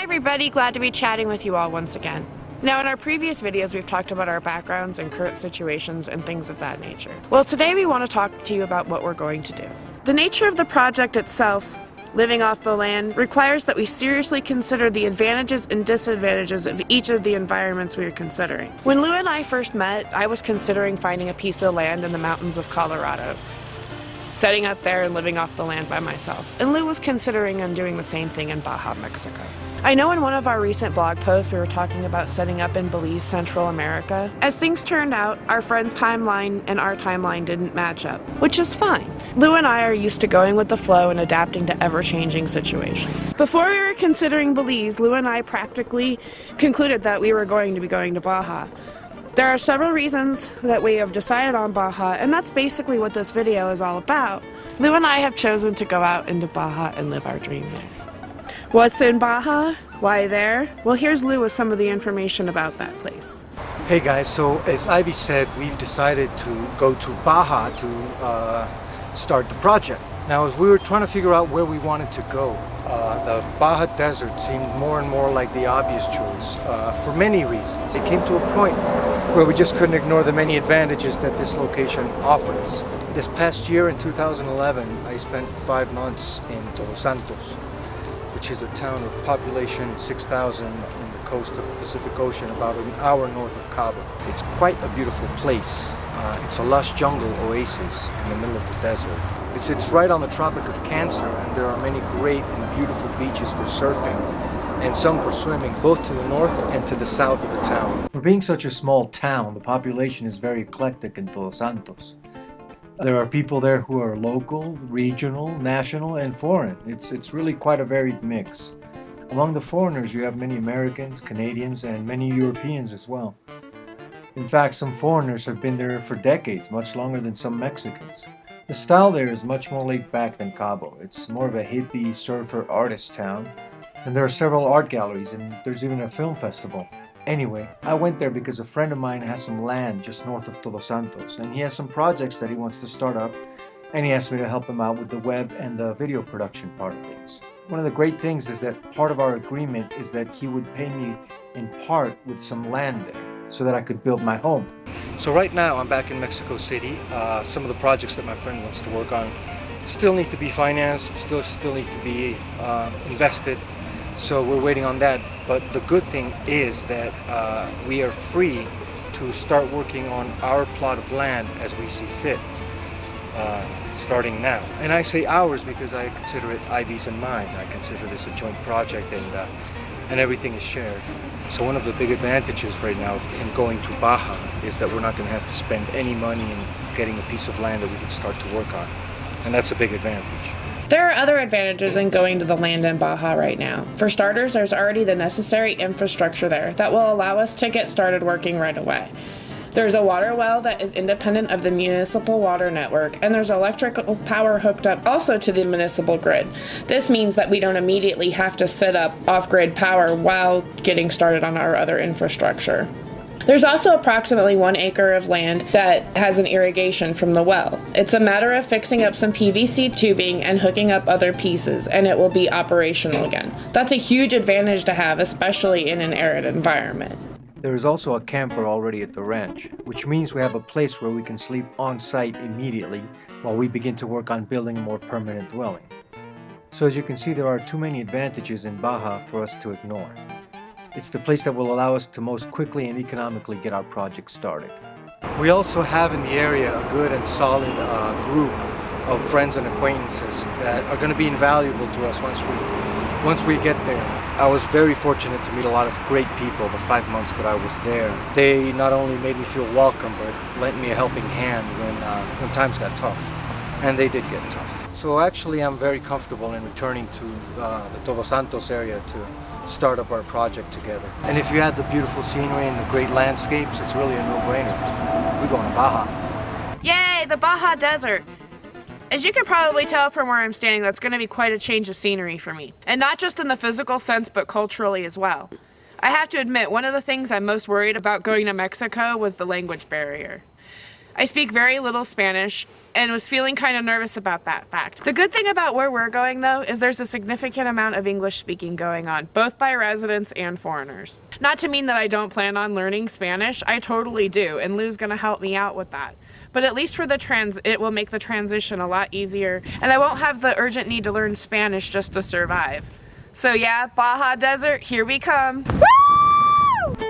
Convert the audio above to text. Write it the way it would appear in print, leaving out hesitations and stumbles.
Hi everybody, glad to be chatting with you all once again. Now in our previous videos we've talked about our backgrounds and current situations and things of that nature. Well, today we want to talk to you about what we're going to do. The nature of the project itself, living off the land, requires that we seriously consider the advantages and disadvantages of each of the environments we are considering. When Lou and I first met, I was considering finding a piece of land in the mountains of Colorado, setting up there and living off the land by myself. And Lou was considering on doing the same thing in Baja, Mexico. I know in one of our recent blog posts we were talking about setting up in Belize, Central America. As things turned out, our friend's timeline and our timeline didn't match up, which is fine. Lou and I are used to going with the flow and adapting to ever-changing situations. Before we were considering Belize, Lou and I practically concluded that we were going to be going to Baja. There are several reasons that we have decided on Baja, and that's basically what this video is all about. Lou and I have chosen to go out into Baja and live our dream there. What's in Baja? Why there? Well, here's Lou with some of the information about that place. Hey guys, so as Ivy said, we've decided to go to Baja to start the project. Now, as we were trying to figure out where we wanted to go, the Baja Desert seemed more and more like the obvious choice for many reasons. It came to a point where we just couldn't ignore the many advantages that this location offered us. This past year in 2011, I spent 5 months in Todos Santos, which is a town of population 6,000 in the coast of the Pacific Ocean, about an hour north of Cabo. It's quite a beautiful place. It's a lush jungle oasis in the middle of the desert. It's right on the Tropic of Cancer, and there are many great and beautiful beaches for surfing and some for swimming, both to the north and to the south of the town. For being such a small town, the population is very eclectic in Todos Santos. There are people there who are local, regional, national, and foreign. It's really quite a varied mix. Among the foreigners, you have many Americans, Canadians, and many Europeans as well. In fact, some foreigners have been there for decades, much longer than some Mexicans. The style there is much more laid back than Cabo. It's more of a hippie, surfer, artist town. And there are several art galleries, and there's even a film festival. Anyway, I went there because a friend of mine has some land just north of Todos Santos, and he has some projects that he wants to start up, and he asked me to help him out with the web and the video production part of things. One of the great things is that part of our agreement is that he would pay me in part with some land there, so that I could build my home. So right now I'm back in Mexico City. Some of the projects that my friend wants to work on still need to be financed, still need to be invested. So we're waiting on that. But the good thing is that we are free to start working on our plot of land as we see fit, starting now. And I say ours because I consider it Ivy's and mine. I consider this a joint project, and everything is shared. So one of the big advantages right now in going to Baja is that we're not going to have to spend any money in getting a piece of land that we can start to work on. And that's a big advantage. There are other advantages in going to the land in Baja right now. For starters, there's already the necessary infrastructure there that will allow us to get started working right away. There's a water well that is independent of the municipal water network, and there's electrical power hooked up also to the municipal grid. This means that we don't immediately have to set up off-grid power while getting started on our other infrastructure. There's also approximately 1 acre of land that has an irrigation from the well. It's a matter of fixing up some PVC tubing and hooking up other pieces, and it will be operational again. That's a huge advantage to have, especially in an arid environment. There is also a camper already at the ranch, which means we have a place where we can sleep on site immediately while we begin to work on building a more permanent dwelling. So as you can see, there are too many advantages in Baja for us to ignore. It's the place that will allow us to most quickly and economically get our project started. We also have in the area a good and solid group of friends and acquaintances that are going to be invaluable to us once we get there. I was very fortunate to meet a lot of great people the 5 months that I was there. They not only made me feel welcome, but lent me a helping hand when times got tough. And they did get tough. So actually I'm very comfortable in returning to the Todos Santos area to start up our project together. And if you add the beautiful scenery and the great landscapes, it's really a no-brainer. We're going to Baja. Yay, the Baja Desert! As you can probably tell from where I'm standing, that's going to be quite a change of scenery for me. And not just in the physical sense, but culturally as well. I have to admit, one of the things I'm most worried about going to Mexico was the language barrier. I speak very little Spanish and was feeling kind of nervous about that fact. The good thing about where we're going though is there's a significant amount of English speaking going on, both by residents and foreigners. Not to mean that I don't plan on learning Spanish, I totally do, and Lou's gonna help me out with that. But at least for the it will make the transition a lot easier, and I won't have the urgent need to learn Spanish just to survive. So yeah, Baja Desert, here we come. Woo!